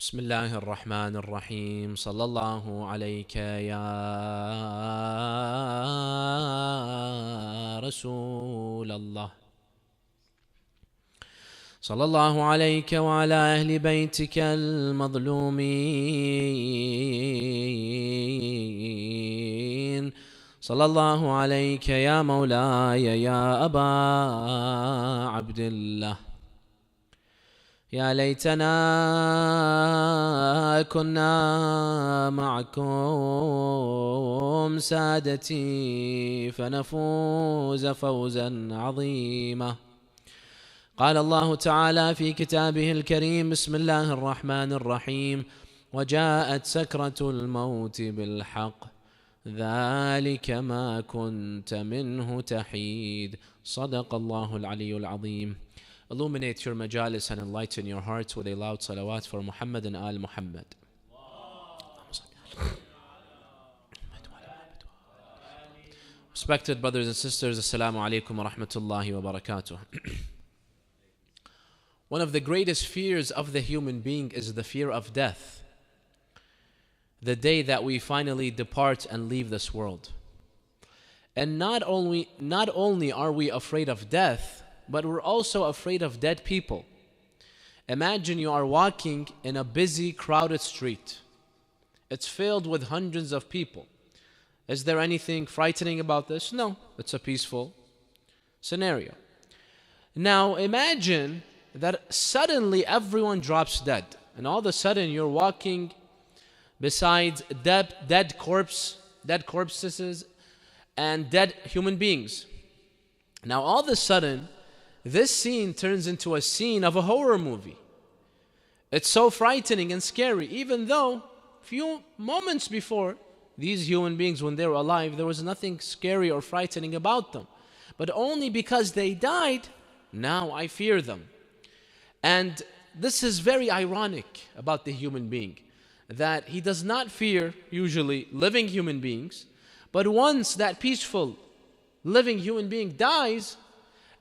بسم الله الرحمن الرحيم صلى الله عليك يا رسول الله صلى الله عليك وعلى أهل بيتك المظلومين صلى الله عليك يا مولاي يا أبا عبد الله يا ليتنا كنا معكم سادتي فنفوز فوزا عظيما. قال الله تعالى في كتابه الكريم: بسم الله الرحمن الرحيم: وجاءت سكرة الموت بالحق ذلك ما كنت منه تحيد. صدق الله العلي العظيم. Illuminate your majalis and enlighten your hearts with a loud salawat for Muhammad and Al Muhammad. Respected brothers and sisters, Assalamu alaikum wa rahmatullahi wa barakatuh. One of the greatest fears of the human being is the fear of death. The day that we finally depart and leave this world. And not only are we afraid of death, but we're also afraid of dead people. Imagine you are walking in a busy, crowded street. It's filled with hundreds of people. Is there anything frightening about this? No, it's a peaceful scenario. Now imagine that suddenly everyone drops dead, and all of a sudden you're walking beside dead corpses and dead human beings. Now all of a sudden this scene turns into a scene of a horror movie. It's so frightening and scary, even though a few moments before, these human beings, when they were alive, there was nothing scary or frightening about them. But only because they died, now I fear them. And this is very ironic about the human being, that he does not fear, usually, living human beings, but once that peaceful, living human being dies,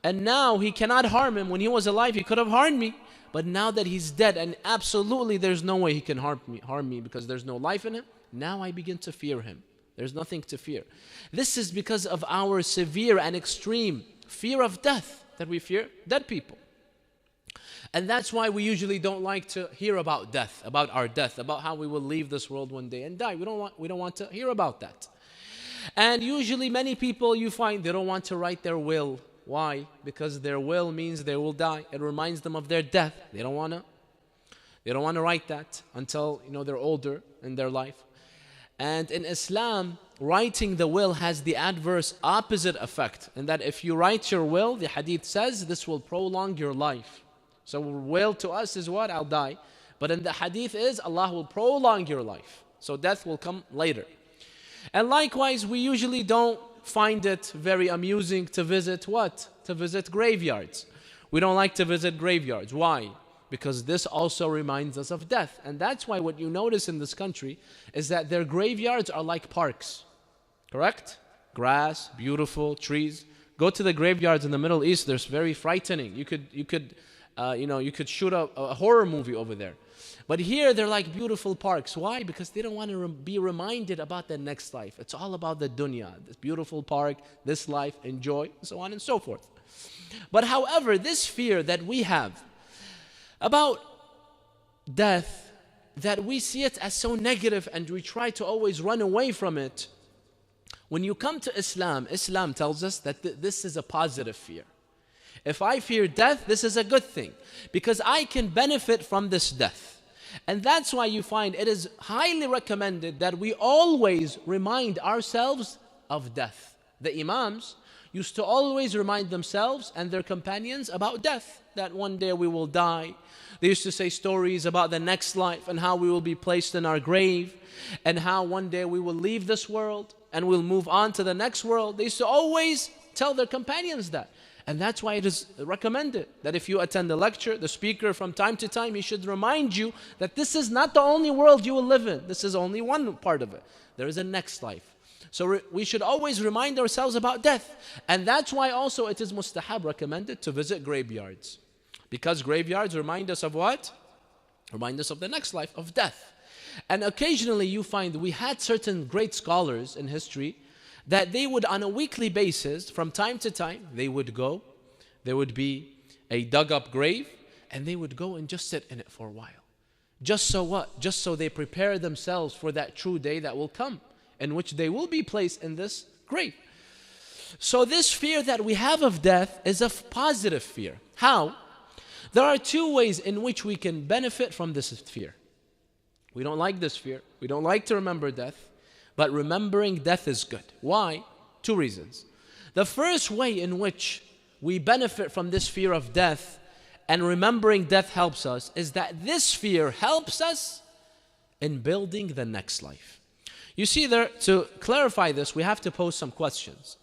and now he cannot harm him. When he was alive, he could have harmed me. But now that he's dead, and absolutely there's no way he can harm me because there's no life in him, now I begin to fear him. There's nothing to fear. This is because of our severe and extreme fear of death, that we fear dead people. And that's why we usually don't like to hear about death, about our death, about how we will leave this world one day and die. We don't want to hear about that. And usually many people, you find, they don't want to write their will. Why? Because their will means they will die. It reminds them of their death. They don't want to write that until they're older in their life. And in Islam, writing the will has the adverse opposite effect, in that if you write your will, the hadith says this will prolong your life. So will to us is what? I'll die. But in the hadith is Allah will prolong your life. So death will come later. And likewise, we usually don't find it very amusing to visit what? To visit graveyards. We don't like to visit graveyards. Why? Because this also reminds us of death. And that's why what you notice in this country is that their graveyards are like parks. Correct? Grass, beautiful, trees. Go to the graveyards in the Middle East, they're very frightening. You could shoot a horror movie over there. But here they're like beautiful parks. Why? Because they don't want to be reminded about the next life. It's all about the dunya, this beautiful park, this life, enjoy, so on and so forth. But however, this fear that we have about death, that we see it as so negative and we try to always run away from it, when you come to Islam, Islam tells us that this is a positive fear. If I fear death, this is a good thing, because I can benefit from this death. And that's why you find it is highly recommended that we always remind ourselves of death. The Imams used to always remind themselves and their companions about death, that one day we will die. They used to say stories about the next life and how we will be placed in our grave, and how one day we will leave this world and we'll move on to the next world. They used to always tell their companions that. And that's why it is recommended that if you attend a lecture, the speaker from time to time, he should remind you that this is not the only world you will live in. This is only one part of it. There is a next life. So we should always remind ourselves about death. And that's why also it is mustahab, recommended, to visit graveyards. Because graveyards remind us of what? Remind us of the next life, of death. And occasionally you find we had certain great scholars in history that they would, on a weekly basis, from time to time, they would go, there would be a dug up grave, and they would go and just sit in it for a while. Just so what? Just so they prepare themselves for that true day that will come, in which they will be placed in this grave. So this fear that we have of death is a positive fear. How? There are two ways in which we can benefit from this fear. We don't like this fear. We don't like to remember death. But remembering death is good. Why? Two reasons. The first way in which we benefit from this fear of death and remembering death helps us is that this fear helps us in building the next life. You see there, to clarify this, we have to pose some questions.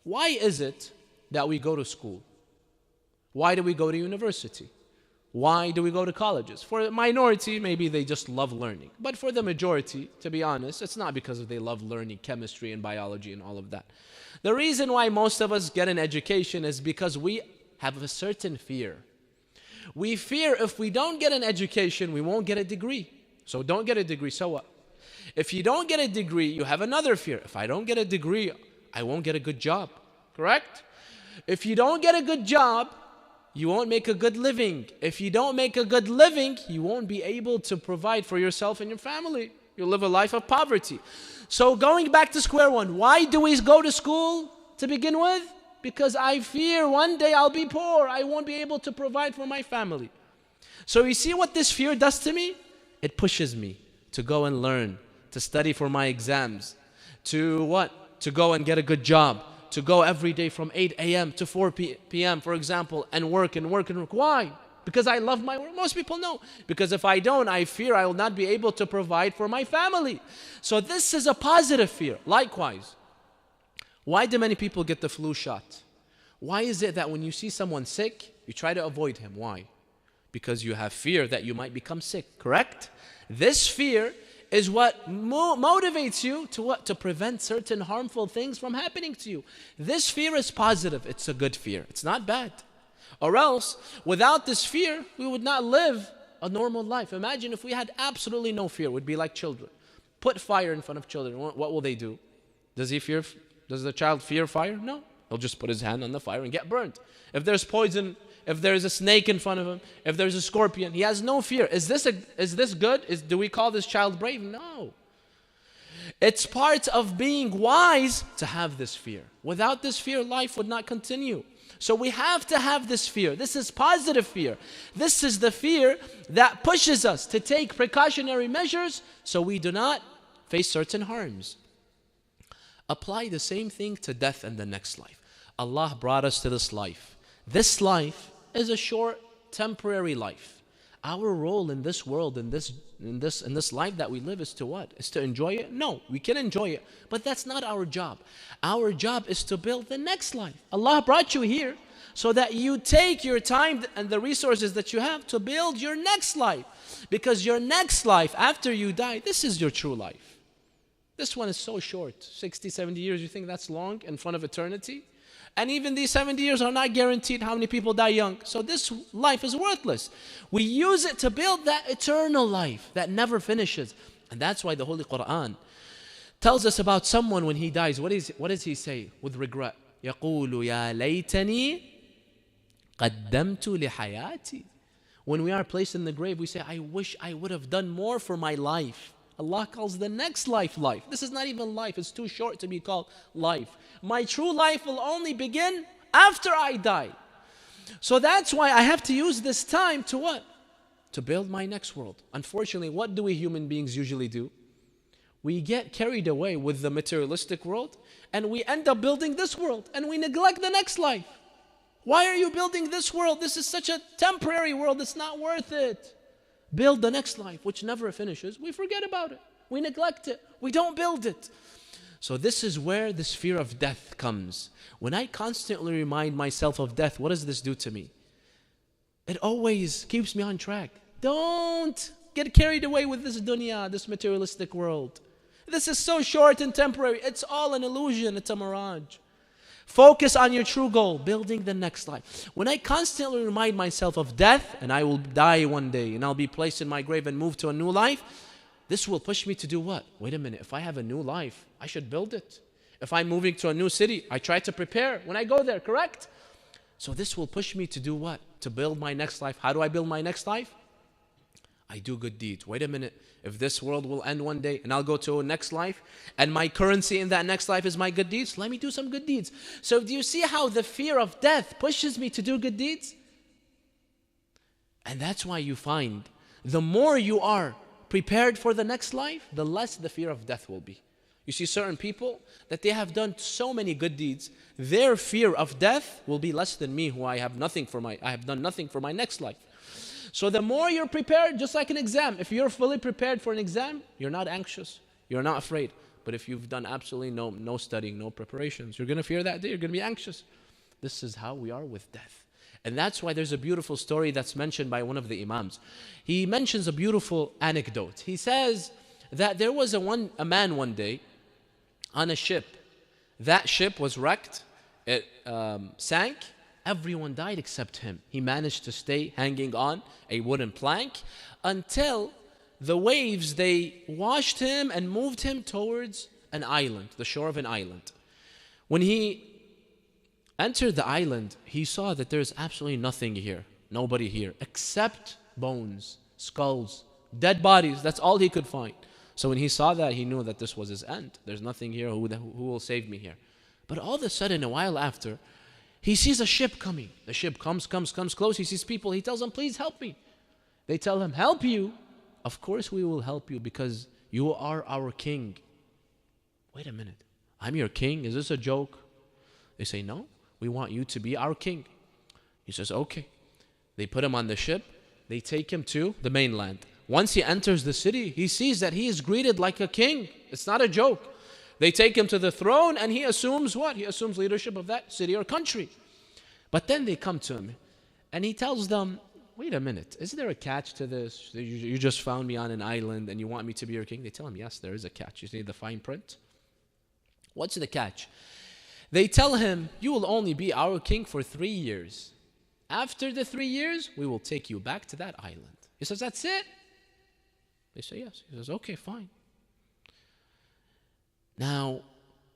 Why is it that we go to school? Why do we go to university? Why do we go to colleges? For the minority, maybe they just love learning. But for the majority, to be honest, it's not because they love learning chemistry and biology and all of that. The reason why most of us get an education is because we have a certain fear. We fear if we don't get an education, we won't get a degree. So don't get a degree, so what? If you don't get a degree, you have another fear. If I don't get a degree, I won't get a good job. Correct? If you don't get a good job, you won't make a good living. If you don't make a good living, you won't be able to provide for yourself and your family. You'll live a life of poverty. So going back to square one, why do we go to school to begin with? Because I fear one day I'll be poor. I won't be able to provide for my family. So you see what this fear does to me? It pushes me to go and learn, to study for my exams, to what? To go and get a good job. To go every day from 8 a.m. to 4 p.m., for example, and work and work and work. Why? Because I love my work? Most people know. Because if I don't, I fear I will not be able to provide for my family. So this is a positive fear. Likewise, why do many people get the flu shot? Why is it that when you see someone sick, you try to avoid him? Why? Because you have fear that you might become sick, correct? This fear is what motivates you to what? To prevent certain harmful things from happening to you. This fear is positive. It's a good fear. It's not bad. Or else, without this fear, we would not live a normal life. Imagine if we had absolutely no fear. It would be like children. Put fire in front of children. What will they do? Does the child fear fire? No. He'll just put his hand on the fire and get burnt. If there's poison, if there's a snake in front of him, if there's a scorpion, he has no fear. Is this good? Do we call this child brave? No. It's part of being wise to have this fear. Without this fear, life would not continue. So we have to have this fear. This is positive fear. This is the fear that pushes us to take precautionary measures so we do not face certain harms. Apply the same thing to death and the next life. Allah brought us to this life. This life is a short, temporary life. Our role in this world, in this life that we live is to what? Is to enjoy it? No, we can enjoy it, but that's not our job. Our job is to build the next life. Allah brought you here so that you take your time and the resources that you have to build your next life. Because your next life, after you die, this is your true life. This one is so short, 60, 70 years. You think that's long in front of eternity? And even these 70 years are not guaranteed how many people die young. So this life is worthless. We use it to build that eternal life that never finishes. And that's why the Holy Quran tells us about someone when he dies. What does he say with regret? يَقُولُ يَا لَيْتَنِي قَدَّمْتُ لِحَيَاتِي. When we are placed in the grave, we say, I wish I would have done more for my life. Allah calls the next life life. This is not even life. It's too short to be called life. My true life will only begin after I die. So that's why I have to use this time to what? To build my next world. Unfortunately, what do we human beings usually do? We get carried away with the materialistic world and we end up building this world and we neglect the next life. Why are you building this world? This is such a temporary world. It's not worth it. Build the next life, which never finishes. We forget about it. We neglect it. We don't build it. So this is where this fear of death comes. When I constantly remind myself of death, what does this do to me? It always keeps me on track. Don't get carried away with this dunya, this materialistic world. This is so short and temporary. It's all an illusion. It's a mirage. Focus on your true goal, building the next life. When I constantly remind myself of death, and I will die one day, and I'll be placed in my grave and move to a new life, this will push me to do what? Wait a minute, if I have a new life, I should build it. If I'm moving to a new city, I try to prepare when I go there, correct? So this will push me to do what? To build my next life. How do I build my next life? I do good deeds. Wait a minute, if this world will end one day and I'll go to a next life and my currency in that next life is my good deeds, let me do some good deeds. So do you see how the fear of death pushes me to do good deeds? And that's why you find the more you are prepared for the next life, the less the fear of death will be. You see certain people that they have done so many good deeds, their fear of death will be less than me, who I have done nothing for my next life. So the more you're prepared, just like an exam, if you're fully prepared for an exam, you're not anxious, you're not afraid. But if you've done absolutely no studying, no preparations, you're going to fear that day, you're going to be anxious. This is how we are with death. And that's why there's a beautiful story that's mentioned by one of the Imams. He mentions a beautiful anecdote. He says that there was a man one day on a ship. That ship was wrecked, it sank. Everyone died except him. He managed to stay hanging on a wooden plank until the waves, they washed him and moved him towards an island, the shore of an island. When he entered the island, he saw that there's absolutely nothing here, nobody here, except bones, skulls, dead bodies. That's all he could find. So when he saw that, he knew that this was his end. There's nothing here, who will save me here? But all of a sudden, a while after, he sees a ship coming. The ship comes close. He sees people. He tells them, please help me. They tell him, help you? Of course we will help you because you are our king. Wait a minute. I'm your king? Is this a joke? They say, no, we want you to be our king. He says, okay. They put him on the ship. They take him to the mainland. Once he enters the city, he sees that he is greeted like a king. It's not a joke. They take him to the throne and he assumes what? He assumes leadership of that city or country. But then they come to him and he tells them, wait a minute, is there a catch to this? You just found me on an island and you want me to be your king? They tell him, yes, there is a catch. You see the fine print? What's the catch? They tell him, you will only be our king for 3 years. After the 3 years, we will take you back to that island. He says, that's it? They say, yes. He says, okay, fine. Now,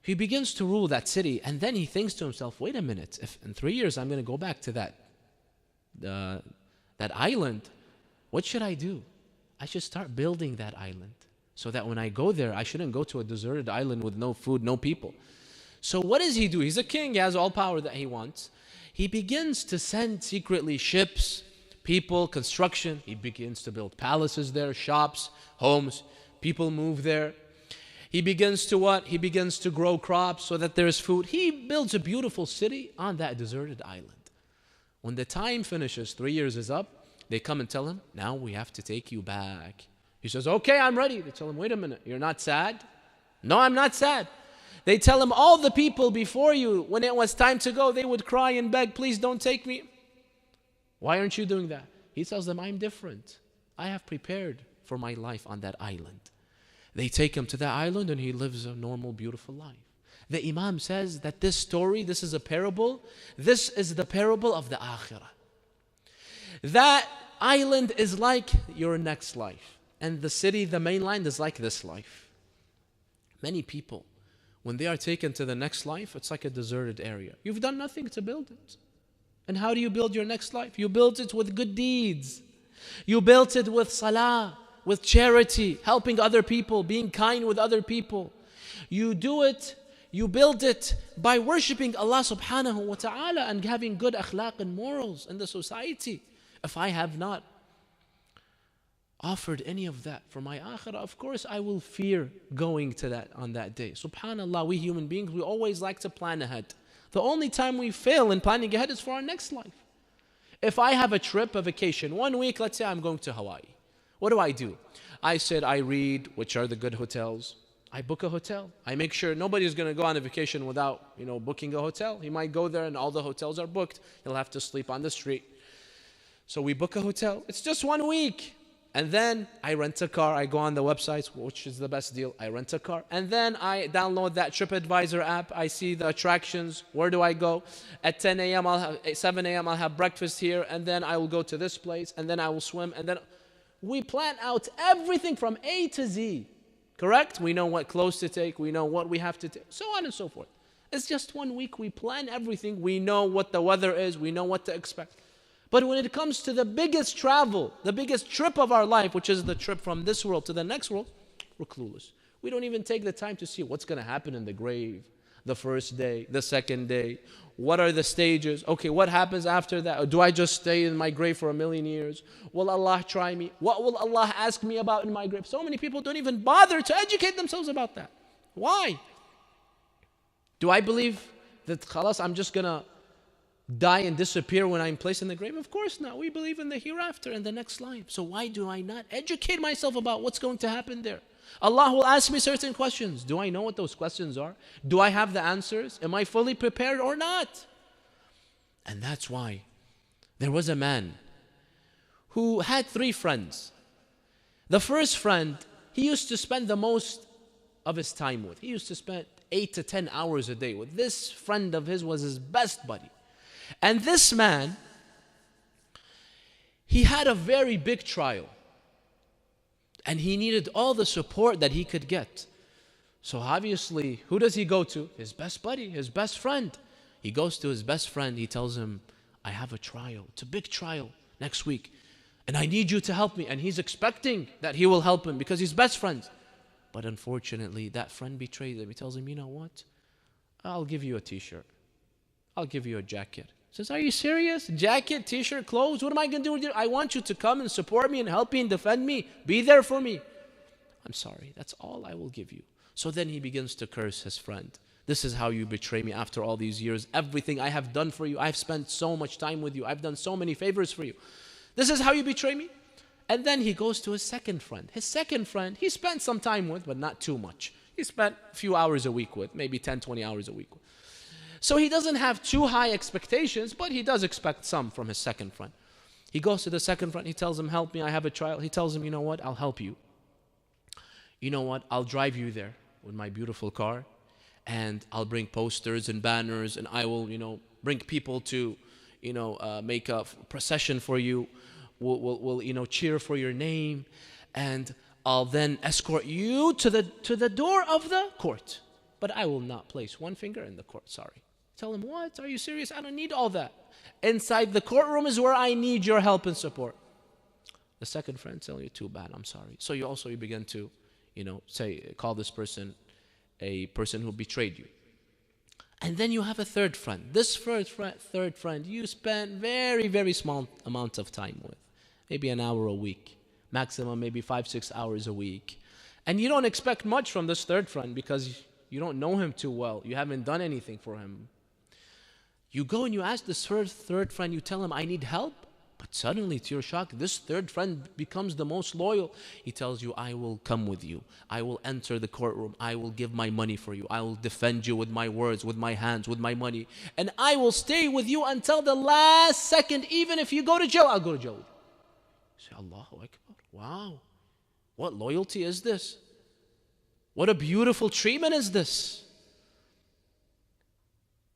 he begins to rule that city, and then he thinks to himself, wait a minute, if in 3 years I'm going to go back to that island, what should I do? I should start building that island so that when I go there, I shouldn't go to a deserted island with no food, no people. So what does he do? He's a king, he has all power that he wants. He begins to send secretly ships, people, construction. He begins to build palaces there, shops, homes. People move there. He begins to what? He begins to grow crops so that there's food. He builds a beautiful city on that deserted island. When the time finishes, 3 years is up, they come and tell him, now we have to take you back. He says, okay, I'm ready. They tell him, wait a minute, you're not sad? No, I'm not sad. They tell him, all the people before you, when it was time to go, they would cry and beg, please don't take me. Why aren't you doing that? He tells them, I'm different. I have prepared for my life on that island. They take him to that island and he lives a normal, beautiful life. The Imam says that this story, this is a parable. This is the parable of the Akhirah. That island is like your next life. And the city, the mainland, is like this life. Many people, when they are taken to the next life, it's like a deserted area. You've done nothing to build it. And how do you build your next life? You build it with good deeds. You built it with salah, with charity, helping other people, being kind with other people. You do it, you build it by worshipping Allah subhanahu wa ta'ala and having good akhlaq and morals in the society. If I have not offered any of that for my akhirah, of course I will fear going to that on that day. Subhanallah, we human beings, we always like to plan ahead. The only time we fail in planning ahead is for our next life. If I have a trip, a vacation, 1 week, let's say I'm going to Hawaii. What do? I said I read which are the good hotels. I book a hotel. I make sure nobody's going to go on a vacation without, booking a hotel. He might go there and all the hotels are booked. He'll have to sleep on the street. So we book a hotel. It's just 1 week. And then I rent a car. I go on the websites, which is the best deal. I rent a car. And then I download that TripAdvisor app. I see the attractions. Where do I go? At 10 a.m., at 7 a.m., I'll have breakfast here. And then I will go to this place. And then I will swim. And then we plan out everything from A to Z. Correct? We know what clothes to take. We know what we have to take. So on and so forth. It's just 1 week. We plan everything. We know what the weather is. We know what to expect. But when it comes to the biggest travel, the biggest trip of our life, which is the trip from this world to the next world, we're clueless. We don't even take the time to see what's going to happen in the grave, the first day, the second day. What are the stages? Okay, what happens after that? Or do I just stay in my grave for 1,000,000 years? Will Allah try me? What will Allah ask me about in my grave? So many people don't even bother to educate themselves about that. Why? Do I believe that, khalas, I'm just going to die and disappear when I'm placed in the grave? Of course not. We believe in the hereafter and the next life. So why do I not educate myself about what's going to happen there? Allah will ask me certain questions. Do I know what those questions are? Do I have the answers? Am I fully prepared or not? And that's why there was a man who had 3 friends. The first friend, he used to spend the most of his time with. He used to spend 8 to 10 hours a day with. This friend of his was his best buddy. And this man, he had a very big trial. And he needed all the support that he could get. So obviously, who does he go to? His best buddy, his best friend. He goes to his best friend. He tells him, I have a trial. It's a big trial next week. And I need you to help me. And he's expecting that he will help him because he's best friends. But unfortunately, that friend betrays him. He tells him, you know what? I'll give you a t-shirt. I'll give you a jacket. He says, are you serious? Jacket, t-shirt, clothes? What am I going to do with you? I want you to come and support me and help me and defend me. Be there for me. I'm sorry. That's all I will give you. So then he begins to curse his friend. This is how you betray me after all these years. Everything I have done for you. I've spent so much time with you. I've done so many favors for you. This is how you betray me? And then he goes to his second friend. His second friend, he spent some time with, but not too much. He spent a few hours a week with, maybe 10, 20 hours a week with. So he doesn't have too high expectations, but he does expect some from his second friend. He goes to the second friend. He tells him, help me, I have a trial. He tells him, you know what, I'll help you. You know what, I'll drive you there with my beautiful car. And I'll bring posters and banners. And I will, bring people to, make a procession for you. We'll cheer for your name. And I'll then escort you to the door of the court. But I will not place one finger in the court, sorry. Tell him, what? Are you serious? I don't need all that. Inside the courtroom is where I need your help and support. The second friend tells you, too bad, I'm sorry. So you begin to, call this person a person who betrayed you. And then you have a third friend. This third friend you spend very, very small amount of time with. Maybe an hour a week. Maximum maybe 5-6 hours a week. And you don't expect much from this third friend because you don't know him too well. You haven't done anything for him. You go and you ask this third friend, you tell him, I need help. But suddenly, to your shock, this third friend becomes the most loyal. He tells you, I will come with you. I will enter the courtroom. I will give my money for you. I will defend you with my words, with my hands, with my money. And I will stay with you until the last second. Even if you go to jail, I'll go to jail. You say, Allahu Akbar. Wow. What loyalty is this? What a beautiful treatment is this?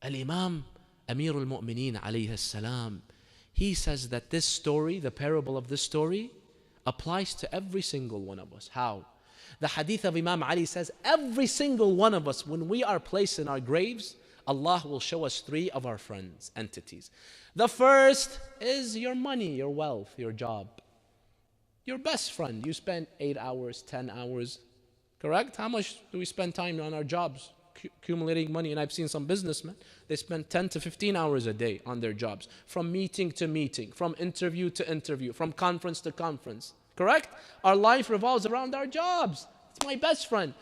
Al-Imam Amir al-Mu'mineen alayhi salam, he says that this story, the parable of this story, applies to every single one of us. How? The hadith of Imam Ali says, every single one of us, when we are placed in our graves, Allah will show us 3 of our friends, entities. The first is your money, your wealth, your job. Your best friend, you spend 8 hours, 10 hours, correct? How much do we spend time on our jobs? Accumulating money. And I've seen some businessmen, they spend 10 to 15 hours a day on their jobs. From meeting to meeting, from interview to interview, from conference to conference. Correct? Our life revolves around our jobs. It's my best friend.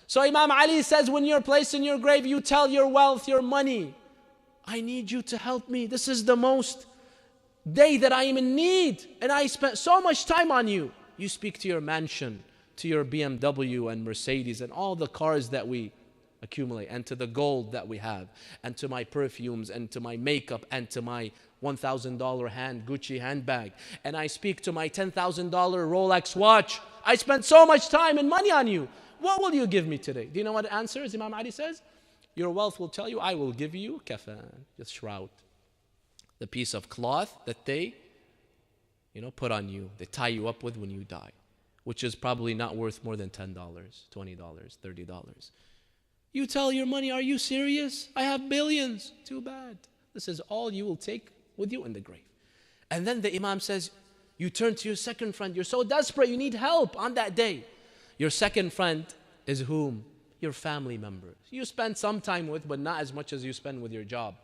So Imam Ali says, when you're placed in your grave, you tell your wealth, your money, I need you to help me. This is the most day that I am in need. And I spent so much time on you. You speak to your mansion, to your BMW and Mercedes and all the cars that we accumulate, and to the gold that we have, and to my perfumes, and to my makeup, and to my $1,000 Gucci handbag, and I speak to my $10,000 Rolex watch. I spent so much time and money on you. What will you give me today? Do you know what the answer is? Imam Ali says, your wealth will tell you, I will give you kafan, the shroud, the piece of cloth that they, put on you, they tie you up with when you die, which is probably not worth more than $10, $20, $30. You tell your money, are you serious? I have billions. Too bad. This is all you will take with you in the grave. And then the Imam says, you turn to your second friend. You're so desperate, you need help on that day. Your second friend is whom? Your family members. You spend some time with, but not as much as you spend with your job.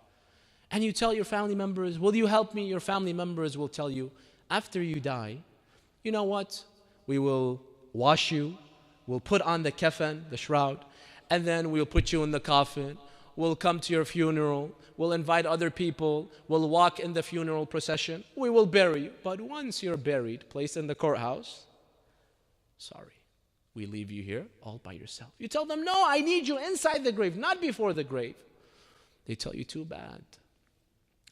And you tell your family members, will you help me? Your family members will tell you, after you die, you know what? We will wash you, we'll put on the kafan, the shroud, and then we'll put you in the coffin. We'll come to your funeral. We'll invite other people. We'll walk in the funeral procession. We will bury you. But once you're buried, placed in the courthouse, sorry, we leave you here all by yourself. You tell them, no, I need you inside the grave, not before the grave. They tell you, too bad.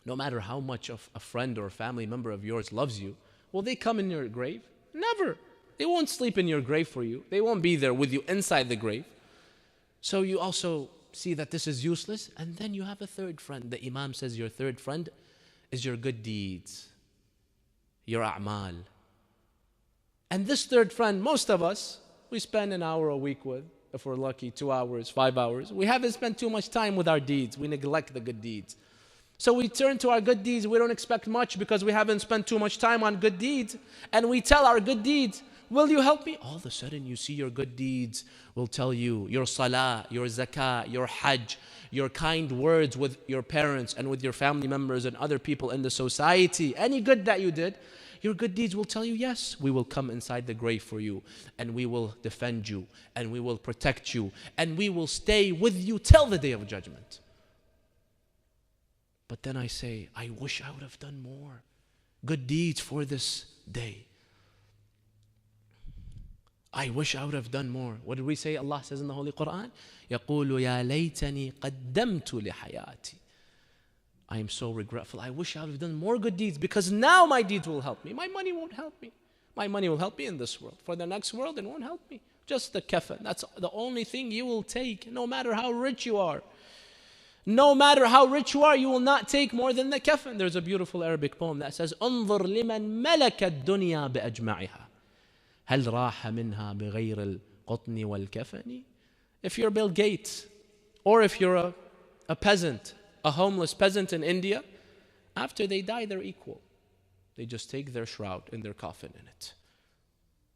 No matter how much of a friend or a family member of yours loves you, will they come in your grave? Never. They won't sleep in your grave for you. They won't be there with you inside the grave. So you also see that this is useless. And then you have a third friend. The Imam says your third friend is your good deeds, your a'mal. And this third friend, most of us, we spend an hour a week with, if we're lucky, 2 hours, 5 hours. We haven't spent too much time with our deeds. We neglect the good deeds. So we turn to our good deeds. We don't expect much because we haven't spent too much time on good deeds. And we tell our good deeds, will you help me? All of a sudden you see your good deeds will tell you, your salah, your zakah, your hajj, your kind words with your parents and with your family members and other people in the society, any good that you did, your good deeds will tell you, yes, we will come inside the grave for you, and we will defend you, and we will protect you, and we will stay with you till the day of judgment. But then I say, I wish I would have done more good deeds for this day. I wish I would have done more. What did we say? Allah says in the Holy Quran, يَقُولُ يَا لَيْتَنِي قَدَّمْتُ لِحَيَاتِي. I am so regretful. I wish I would have done more good deeds because now my deeds will help me. My money won't help me. My money will help me in this world. For the next world, it won't help me. Just the kafan. That's the only thing you will take, no matter how rich you are. No matter how rich you are, you will not take more than the kafan. There's a beautiful Arabic poem that says, انظر لمن ملك الدنيا بأجمعها هل راح منها بغير القطن والكفن. If you're Bill Gates, or if you're a peasant, a homeless peasant in India, after they die, they're equal. They just take their shroud and their coffin in it.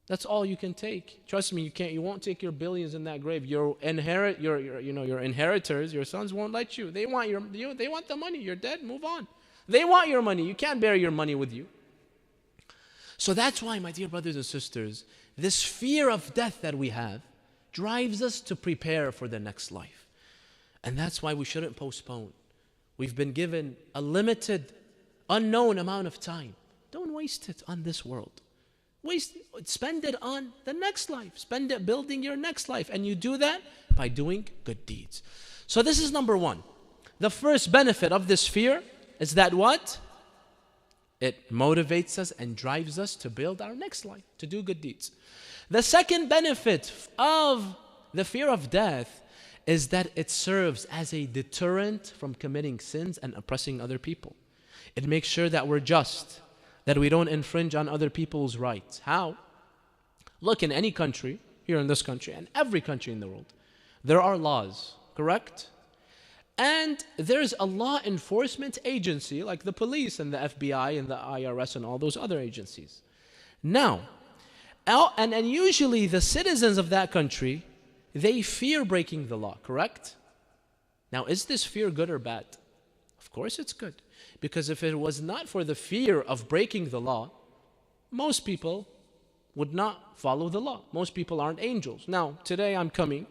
That's all you can take. Trust me, you won't take your billions in that grave. Your inheritors, your sons won't let you. They want the money. You're dead, move on. They want your money. You can't bear your money with you. So that's why, my dear brothers and sisters, this fear of death that we have drives us to prepare for the next life. And that's why we shouldn't postpone. We've been given a limited, unknown amount of time. Don't waste it on this world. Spend it on the next life. Spend it building your next life. And you do that by doing good deeds. So this is number one. The first benefit of this fear is that what? It motivates us and drives us to build our next life, to do good deeds. The second benefit of the fear of death is that it serves as a deterrent from committing sins and oppressing other people. It makes sure that we're just, that we don't infringe on other people's rights. How? Look, in any country, here in this country, and every country in the world, there are laws, correct? And there's a law enforcement agency like the police and the FBI and the IRS and all those other agencies. Now, and usually the citizens of that country, they fear breaking the law, correct? Now, is this fear good or bad? Of course it's good. Because if it was not for the fear of breaking the law, most people would not follow the law. Most people aren't angels. Now, today I'm coming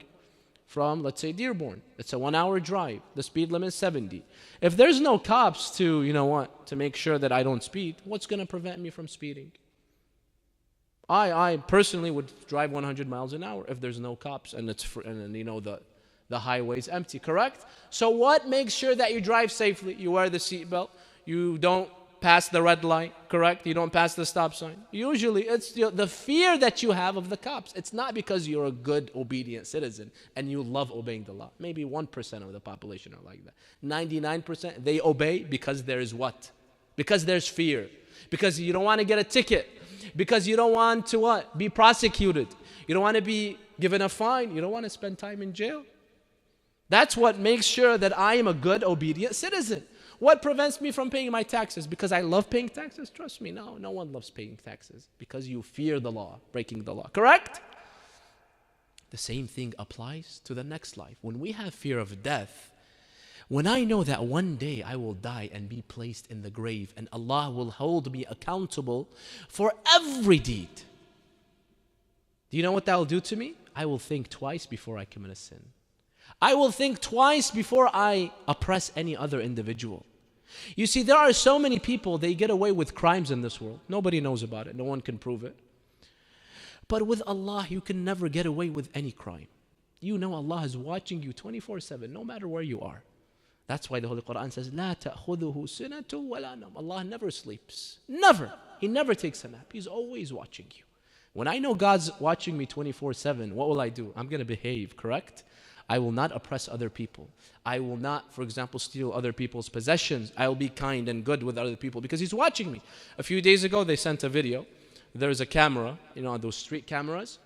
from, let's say, Dearborn. It's a 1-hour drive. The speed limit is 70. If there's no cops to, to make sure that I don't speed, what's going to prevent me from speeding? I personally would drive 100 miles an hour if there's no cops and it's and the The highway is empty, correct? So what makes sure that you drive safely? You wear the seatbelt. You don't pass the red light, correct? You don't pass the stop sign. Usually it's the fear that you have of the cops. It's not because you're a good, obedient citizen and you love obeying the law. Maybe 1% of the population are like that. 99%, they obey because there is what? Because there's fear. Because you don't want to get a ticket. Because you don't want to what? Be prosecuted. You don't want to be given a fine. You don't want to spend time in jail. That's what makes sure that I am a good, obedient citizen. What prevents me from paying my taxes? Because I love paying taxes? Trust me, no one loves paying taxes. Because you fear the law, breaking the law. Correct? The same thing applies to the next life. When we have fear of death, when I know that one day I will die and be placed in the grave and Allah will hold me accountable for every deed, do you know what that will do to me? I will think twice before I commit a sin. I will think twice before I oppress any other individual. You see, there are so many people, they get away with crimes in this world. Nobody knows about it. No one can prove it. But with Allah, you can never get away with any crime. You know Allah is watching you 24/7, no matter where you are. That's why the Holy Quran says, لا تأخذه سنة ولا نوم. Allah never sleeps. Never. He never takes a nap. He's always watching you. When I know God's watching me 24/7, what will I do? I'm going to behave, correct? I will not oppress other people. I will not, for example, steal other people's possessions. I will be kind and good with other people because He's watching me. A few days ago, they sent a video. There's a camera, those street cameras.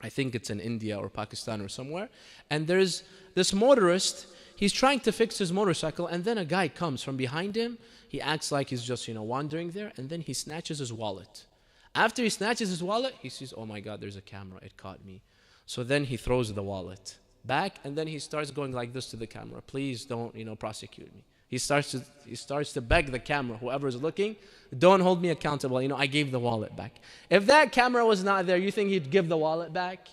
I think it's in India or Pakistan or somewhere. And there's this motorist. He's trying to fix his motorcycle, and then a guy comes from behind him. He acts like he's just, wandering there, and then he snatches his wallet. After he snatches his wallet, he sees, oh my God, there's a camera. It caught me. So then he throws the wallet back, and then he starts going like this to the camera. Please don't, prosecute me. He starts to beg the camera, whoever is looking, don't hold me accountable. I gave the wallet back. If that camera was not there, you think he'd give the wallet back?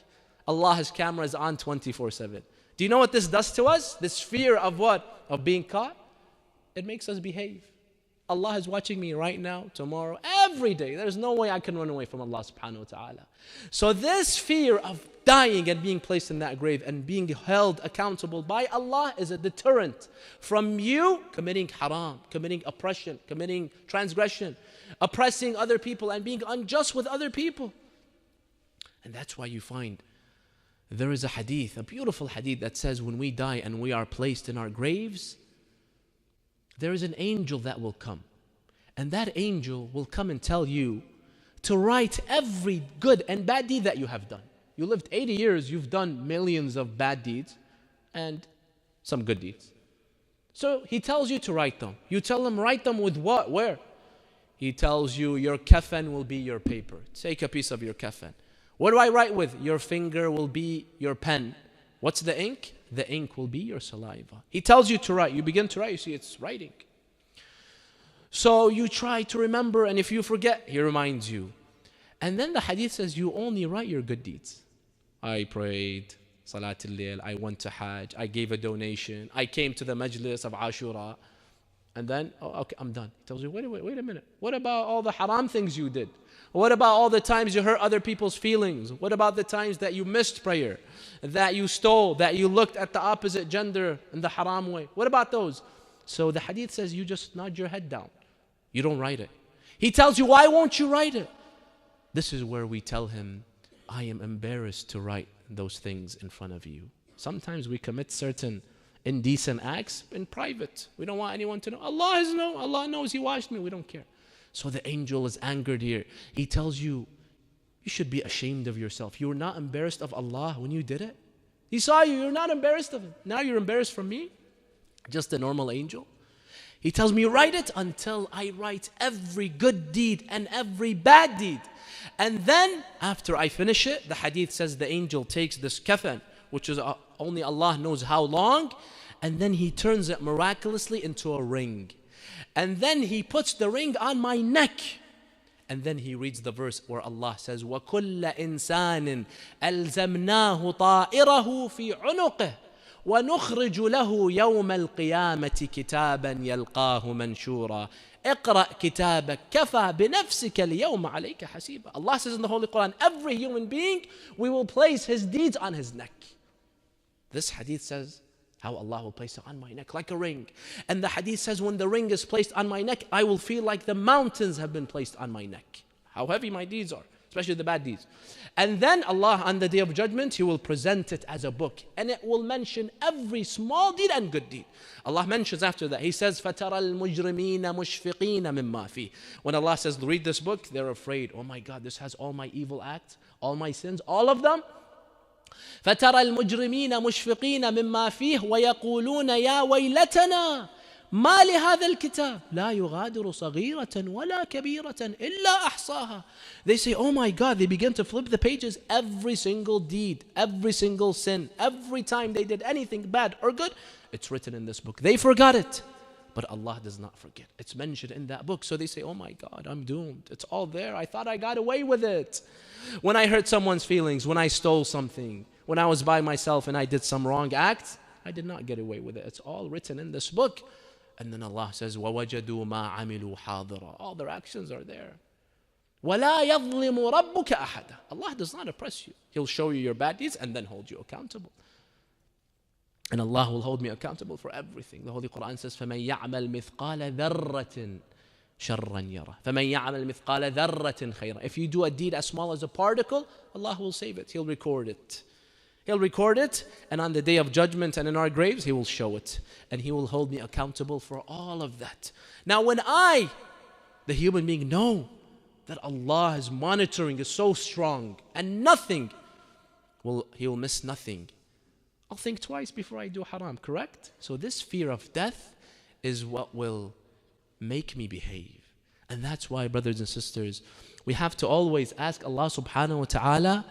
Allah's camera is on 24/7. Do you know what this does to us? This fear of what? Of being caught? It makes us behave. Allah is watching me right now, tomorrow, every day. There's no way I can run away from Allah subhanahu wa ta'ala. So this fear of dying and being placed in that grave and being held accountable by Allah is a deterrent from you committing haram, committing oppression, committing transgression, oppressing other people and being unjust with other people. And that's why you find there is a hadith, a beautiful hadith that says when we die and we are placed in our graves, there is an angel that will come. And that angel will come and tell you to write every good and bad deed that you have done. You lived 80 years, you've done millions of bad deeds and some good deeds. So he tells you to write them. You tell him, write them with what? Where? He tells you your kafan will be your paper. Take a piece of your kafan. What do I write with? Your finger will be your pen. What's the ink? The ink will be your saliva. He tells you to write. You begin to write, you see it's writing. So you try to remember, and if you forget, he reminds you. And then the hadith says you only write your good deeds. I prayed, Salatul Layl, I went to Hajj, I gave a donation, I came to the majlis of Ashura. And then, okay, I'm done. He tells you, wait a minute. What about all the haram things you did? What about all the times you hurt other people's feelings? What about the times that you missed prayer, that you stole, that you looked at the opposite gender in the haram way? What about those? So the hadith says you just nod your head down. You don't write it. He tells you, why won't you write it? This is where we tell him, I am embarrassed to write those things in front of you. Sometimes we commit certain indecent acts in private. We don't want anyone to know. Allah knows He watched me. We don't care. So the angel is angered here. He tells you, you should be ashamed of yourself. You were not embarrassed of Allah when you did it. He saw you. You're not embarrassed of Him. Now you're embarrassed from me? Just a normal angel. He tells me, write it until I write every good deed and every bad deed. And then after I finish it, the hadith says the angel takes this kafan, which is only Allah knows how long, and then he turns it miraculously into a ring. And then he puts the ring on my neck. And then he reads the verse where Allah says, وَكُلَّ إِنسَانٍ أَلْزَمْنَاهُ طَائِرَهُ فِي عُنُقِهِ وَنُخْرِجُ لَهُ يَوْمَ الْقِيَامَةِ كِتَابًا يَلْقَاهُ مَنْشُورًا اقرأ كتابك كفى بنفسك اليوم عليك حسيبا. Allah says in the Holy Quran, every human being, we will place his deeds on his neck. This hadith says how Allah will place it on my neck like a ring. And the hadith says when the ring is placed on my neck, I will feel like the mountains have been placed on my neck. How heavy my deeds are, especially the bad deeds. And then Allah on the Day of Judgment, He will present it as a book. And it will mention every small deed and good deed. Allah mentions after that, He says, فَتَرَى الْمُجْرِمِينَ مُشْفِقِينَ مِمَّا فِيهِ. When Allah says, read this book, they're afraid. Oh my God, this has all my evil acts, all my sins, all of them. فترى المجرمين مشفقين مما فيه ويقولون يا ويلتنا ما لهذا الكتاب لا يغادر صغيرة ولا كبيرة إلا أحصاها. They say, oh my God, they begin to flip the pages. Every single deed, every single sin, every time they did anything bad or good, it's written in this book. They forgot it, but Allah does not forget. It's mentioned in that book. So they say, oh my God, I'm doomed. It's all there. I thought I got away with it. When I hurt someone's feelings, when I stole something, when I was by myself and I did some wrong act, I did not get away with it. It's all written in this book. And then Allah says, وَوَجَدُوا مَا عَمِلُوا حَاضِرًا. All their actions are there. وَلَا يَظْلِمُ رَبُّكَ أَحَدًا. Allah does not oppress you. He'll show you your bad deeds and then hold you accountable. And Allah will hold me accountable for everything. The Holy Quran says, فَمَنْ يَعْمَلْ مِثْقَالَ ذَرَّةٍ شَرًّا يَرَى فَمَنْ يَعْمَلْ مِثْقَالَ ذَرَّةٍ خَيْرًا. If you do a deed as small as a particle, Allah will save it. He'll record it. He'll record it, and on the Day of Judgment and in our graves, He will show it. And He will hold me accountable for all of that. Now when I, the human being, know that Allah's monitoring is so strong and nothing, He will miss nothing, I'll think twice before I do haram, correct? So this fear of death is what will make me behave. And that's why, brothers and sisters, we have to always ask Allah subhanahu wa ta'ala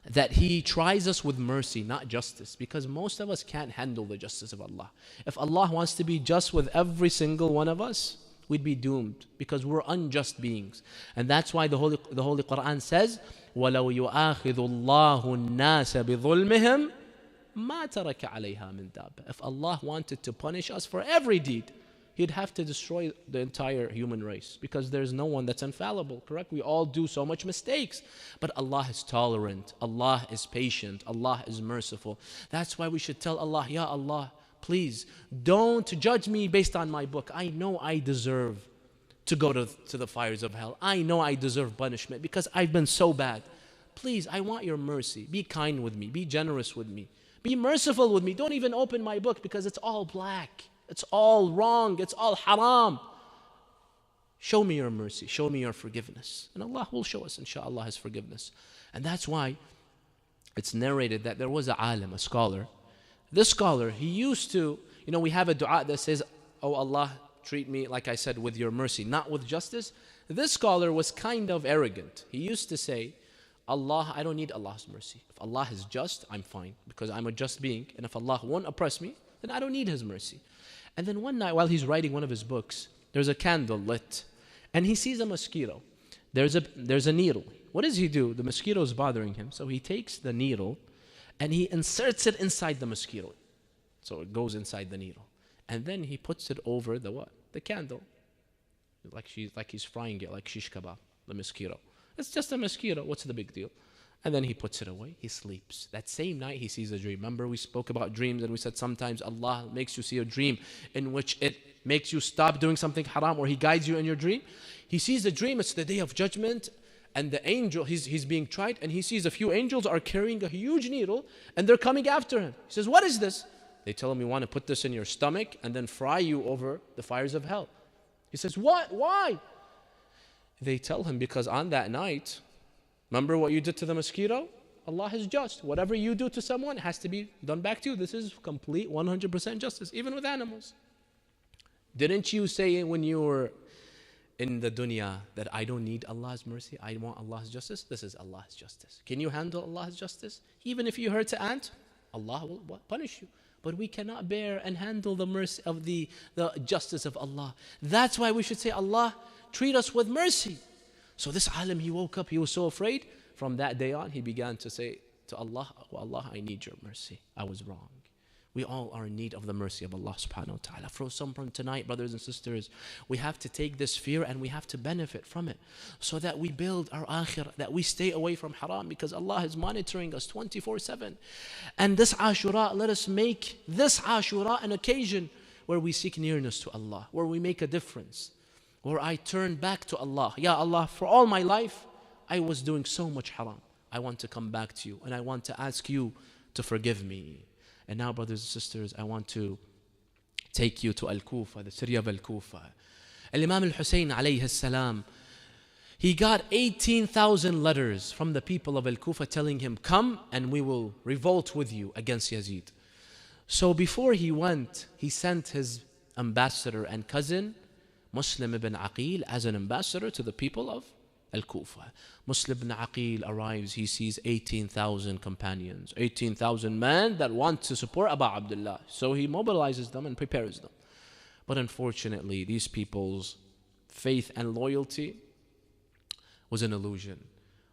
that He tries us with mercy, not justice, because most of us can't handle the justice of Allah. If Allah wants to be just with every single one of us, we'd be doomed, because we're unjust beings. And that's why the Holy Quran says, وَلَوْ يُؤَاخِذُ اللَّهُ النَّاسَ بِظُلْمِهِمْ مَا تَرَكَ عَلَيْهَا مِنْ دَابَّةٍ. If Allah wanted to punish us for every deed, He'd have to destroy the entire human race, because there's no one that's infallible, correct? We all do so much mistakes. But Allah is tolerant, Allah is patient, Allah is merciful. That's why we should tell Allah, Ya Allah, please don't judge me based on my book. I know I deserve to go to the fires of hell. I know I deserve punishment because I've been so bad. Please, I want your mercy. Be kind with me, be generous with me, be merciful with me. Don't even open my book because it's all black. It's all wrong. It's all haram. Show me your mercy. Show me your forgiveness. And Allah will show us, inshallah, His forgiveness. And that's why it's narrated that there was a alim, a scholar. This scholar, he used to, we have a dua that says, oh Allah, treat me, like I said, with your mercy, not with justice. This scholar was kind of arrogant. He used to say, Allah, I don't need Allah's mercy. If Allah is just, I'm fine, because I'm a just being. And if Allah won't oppress me, then I don't need His mercy. And then one night while he's writing one of his books, there's a candle lit, and he sees a mosquito. There's a needle. What does he do? The mosquito is bothering him, so he takes the needle and he inserts it inside the mosquito. So it goes inside the needle. And then he puts it over the what? The candle. Like he's frying it, like shish kebab, the mosquito. It's just a mosquito, what's the big deal? And then he puts it away, he sleeps. That same night he sees a dream. Remember we spoke about dreams and we said sometimes Allah makes you see a dream in which it makes you stop doing something haram, or He guides you in your dream. He sees the dream, it's the Day of Judgment, and the angel, he's being tried, and he sees a few angels are carrying a huge needle and they're coming after him. He says, what is this? They tell him, we want to put this in your stomach and then fry you over the fires of hell. He says, what? Why? They tell him, because on that night, remember what you did to the mosquito? Allah is just. Whatever you do to someone has to be done back to you. This is complete 100% justice, even with animals. Didn't you say when you were in the dunya that I don't need Allah's mercy, I want Allah's justice? This is Allah's justice. Can you handle Allah's justice? Even if you hurt an ant, Allah will punish you. But we cannot bear and handle the mercy of the justice of Allah. That's why we should say, Allah, treat us with mercy. So this alim, he woke up, he was so afraid. From that day on, he began to say to Allah, oh Allah, I need your mercy. I was wrong. We all are in need of the mercy of Allah subhanahu wa ta'ala. From tonight, brothers and sisters, we have to take this fear and we have to benefit from it so that we build our akhirah, that we stay away from haram, because Allah is monitoring us 24/7. And this Ashura, let us make this Ashura an occasion where we seek nearness to Allah, where we make a difference, where I turn back to Allah. Ya Allah, for all my life, I was doing so much haram. I want to come back to you and I want to ask you to forgive me. And now, brothers and sisters, I want to take you to Al-Kufa, the city of Al-Kufa. Al-Imam Al-Hussein alayhi salam, he got 18,000 letters from the people of Al-Kufa telling him, come and we will revolt with you against Yazid. So before he went, he sent his ambassador and cousin, Muslim ibn Aqil, as an ambassador to the people of Al-Kufa. Muslim ibn Aqil arrives, he sees 18,000 companions, 18,000 men that want to support Abu Abdullah. So he mobilizes them and prepares them. But unfortunately, these people's faith and loyalty was an illusion.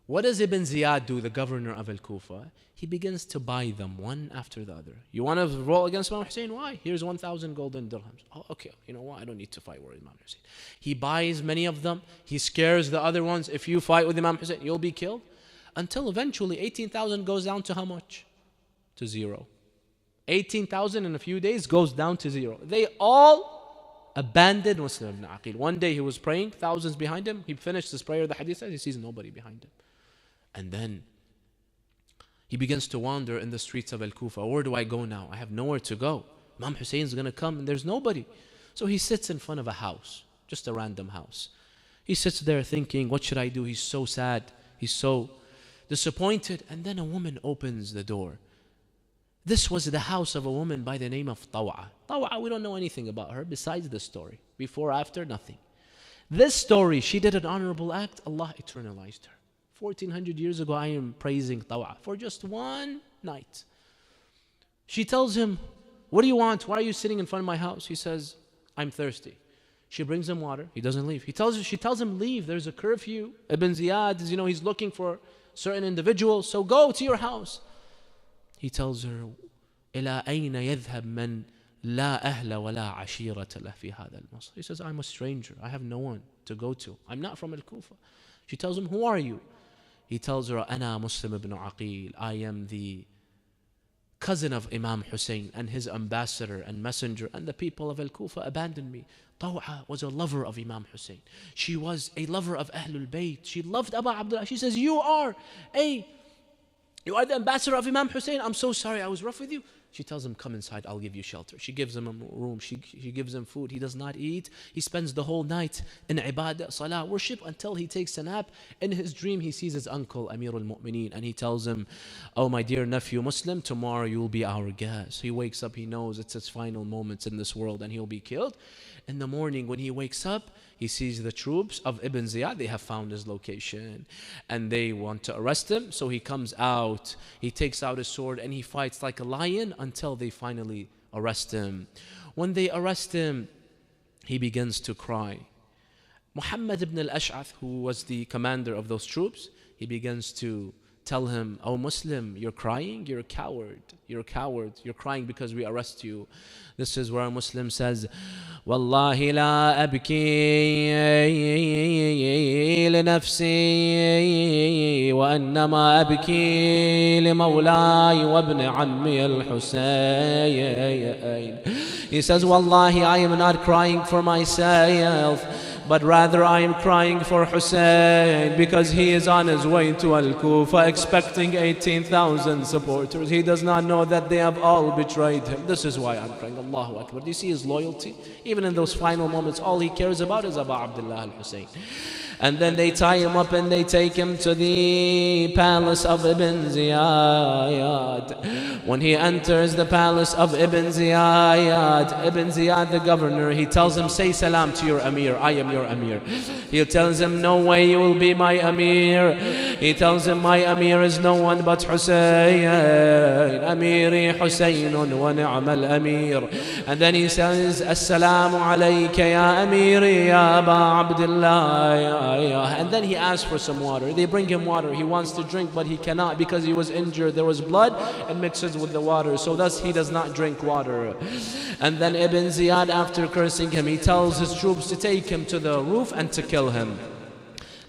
What does Ibn Ziyad do, the governor of Al-Kufa? He begins to buy them one after the other. You want to roll against Imam Hussein? Why? Here's 1,000 golden dirhams. Oh, okay, you know what? I don't need to fight with Imam Hussein. He buys many of them. He scares the other ones. If you fight with Imam Hussein, you'll be killed. Until eventually 18,000 goes down to how much? To zero. 18,000 in a few days goes down to zero. They all abandoned Muslim ibn Aqil. One day he was praying, thousands behind him. He finished his prayer, the hadith says, he sees nobody behind him. And then he begins to wander in the streets of Al-Kufa. Where do I go now? I have nowhere to go. Imam Hussein is going to come and there's nobody. So he sits in front of a house, just a random house. He sits there thinking, what should I do? He's so sad. He's so disappointed. And then a woman opens the door. This was the house of a woman by the name of Tawa. Tawa, we don't know anything about her besides this story. Before, after, nothing. This story, she did an honorable act. Allah eternalized her. 1400 years ago, I am praising Tawa for just one night. She tells him, what do you want? Why are you sitting in front of my house? He says, I'm thirsty. She brings him water. He doesn't leave. She tells him, leave. There's a curfew. Ibn Ziyad, he's looking for certain individuals. So go to your house. He tells her, إِلَىٰ أَيْنَ يَذْهَبْ مَنْ لَا أَهْلَ وَلَا عَشِيرَةَ لَهُ فِي هَذَا الْمَصْرِ. He says, I'm a stranger. I have no one to go to. I'm not from Al-Kufa. She tells him, who are you? He tells her, أنا Muslim ibn Aqil. I am the cousin of Imam Hussein, and his ambassador and messenger, and the people of Al-Kufa abandoned me. Taw'a was a lover of Imam Hussein. She was a lover of Ahlul Bayt. She loved Abu Abdullah. She says, you are the ambassador of Imam Hussein. I'm so sorry I was rough with you. She tells him, come inside, I'll give you shelter. She gives him a room, she gives him food. He does not eat. He spends the whole night in ibadah, salah, worship, until he takes a nap. In his dream, he sees his uncle, Amir al-Mu'mineen, and he tells him, oh, my dear nephew Muslim, tomorrow you will be our guest. He wakes up, he knows it's his final moments in this world and he'll be killed. In the morning, when he wakes up, he sees the troops of Ibn Ziyad. They have found his location and they want to arrest him. So he comes out, he takes out his sword and he fights like a lion until they finally arrest him. When they arrest him, he begins to cry. Muhammad ibn al-Ash'ath, who was the commander of those troops, he begins to tell him, oh Muslim, you're crying? You're a coward. You're a coward. You're crying because we arrest you. This is where a Muslim says, Wallahi la abki li nafsi wa annama abki li mawlai wa ibn ammi al-Husayn. He says, Wallahi, I am not crying for myself, but rather I am crying for Hussein, because he is on his way to Al-Kufa expecting 18,000 supporters. He does not know that they have all betrayed him. This is why I'm crying. Allahu Akbar. Do you see his loyalty? Even in those final moments, all he cares about is Abu Abdullah al-Hussein. And then they tie him up and they take him to the palace of Ibn Ziyad. When he enters the palace of Ibn Ziyad the governor, he tells him, say salam to your Amir, I am your Amir. He tells him, no way you will be my Amir. He tells him, my Amir is no one but Hussein. Amiri Husaynun wa ni'mal Amir. And then he says, Assalamu alayka ya Amiri ya Aba Abdullah. And then he asks for some water. They bring him water. He wants to drink, but he cannot because he was injured. There was blood and mixes with the water. So thus he does not drink water. And then Ibn Ziyad, after cursing him, he tells his troops to take him to the roof and to kill him.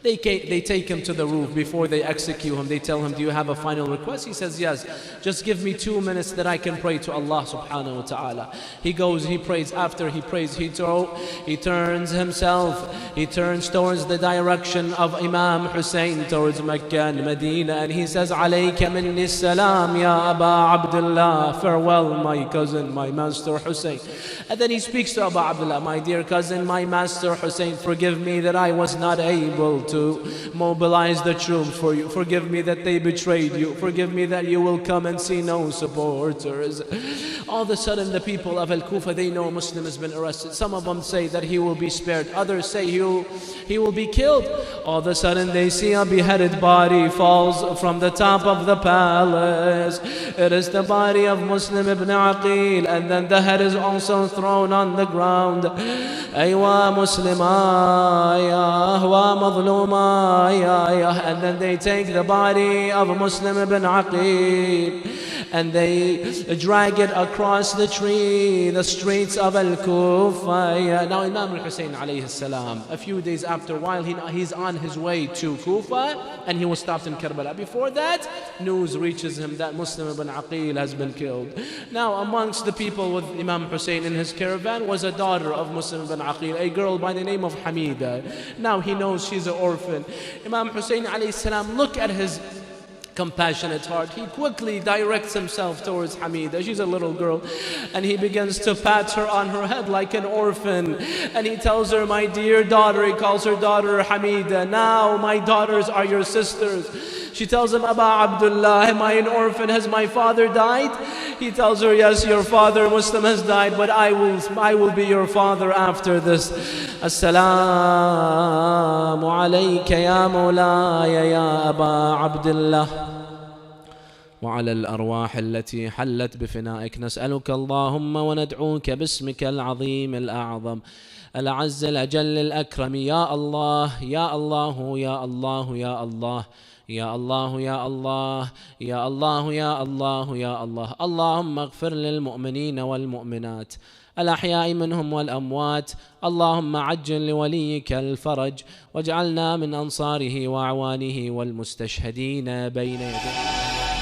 They take him to the roof. Before they execute him, they tell him, do you have a final request? He says, yes, just give me 2 minutes that I can pray to Allah subhanahu wa ta'ala. He goes, he prays. After he prays, he turns himself, he turns towards the direction of Imam Hussein, towards Mecca and Medina, and he says, alayka minni salam ya Aba Abdullah. Farewell, my cousin, my master Hussein. And then he speaks to Aba Abdullah, my dear cousin, my master Hussein, forgive me that I was not able to mobilize the troops for you. Forgive me that they betrayed you. Forgive me that you will come and see no supporters. All of a sudden, the people of Al-Kufa, they know a Muslim has been arrested. Some of them say that he will be spared. Others say he will be killed. All of a sudden, they see a beheaded body falls from the top of the palace. It is the body of Muslim ibn Aqil. And then the head is also thrown on the ground. Aywa Muslima, ya wa madluma. And then they take the body of Muslim ibn Aqil and they drag it across the streets of Al-Kufa. Now Imam al-Hussein alayhi salam, a few days after, while he's on his way to Kufa, and he was stopped in Karbala. Before that, news reaches him that Muslim ibn Aqil has been killed. Now amongst the people with Imam Hussein in his caravan was a daughter of Muslim ibn Aqil, a girl by the name of Hamida. Now he knows she's an orphan. Imam Hussein alayhi salam, look at his compassionate heart. He quickly directs himself towards Hamida. She's a little girl, and he begins to pat her on her head like an orphan, and he tells her, my dear daughter. He calls her daughter Hamida. Now my daughters are your sisters. She tells him, Aba Abdullah, am I an orphan? Has my father died? He tells her, yes, your father Muslim has died, but I will be your father after this. Assalamu alayka ya mawlaya ya Aba Abdullah. وعلى الأرواح التي حلت بفنائك نسألك اللهم وندعوك باسمك العظيم الأعظم الأعز الأجل الأكرم يا الله يا الله يا الله يا الله يا الله يا الله يا الله يا الله يا الله اللهم اغفر للمؤمنين والمؤمنات الأحياء منهم والأموات اللهم عجل لوليك الفرج واجعلنا من أنصاره وأعوانه والمستشهدين بين يديه.